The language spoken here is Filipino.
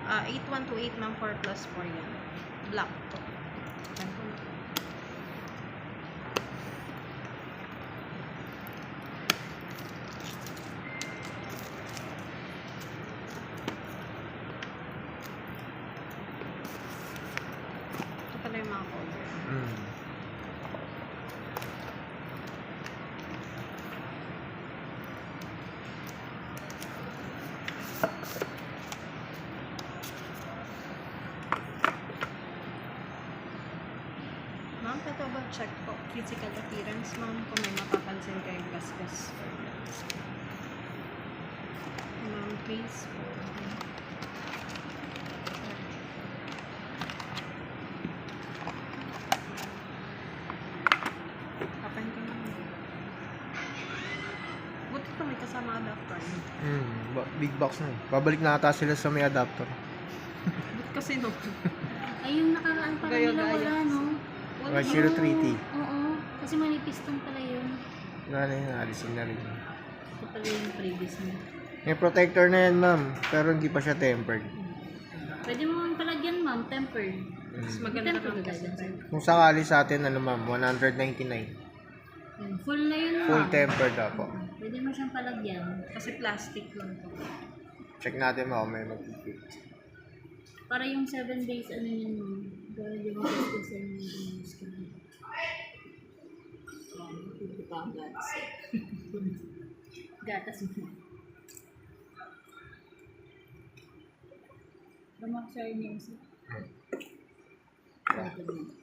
8128 ma'am, 4 plus 4 yan. Black to. Ito pala yung mga color. Ma'am, ito ba check po physical appearance, ma'am, kung may mapapansin kayong gasgas. Ma'am, please po. Kapan ka naman. Buti ito may kasama adapter. Big box na. Babalik na ata sila sa may adapter. Buti kasi no. Ay, yung nakaraan pala nila wala, no? 03T. Oo, kasi may piston pala yun. Wala na yun, alisin na rin. Ito pala yung previous mo. May protector na yan, ma'am. Pero hindi pa siya tempered. Pwede mo mang palagyan, ma'am, tempered. Mas maganda Tempered lang ba kasi. dyan? Kung sakali sa atin, ano ma'am, 199. Full na yun, ma'am. Full tempered ako. Pwede mo siyang palagyan. Kasi plastic lang to. Check natin mo kung may mag-fit. Para yung 7 days, ano yun, ma'am. Para di mo gusto yung skin. Ito pa ang gatas. Gatas mo. Lumak siya yung isa. Gatas mo.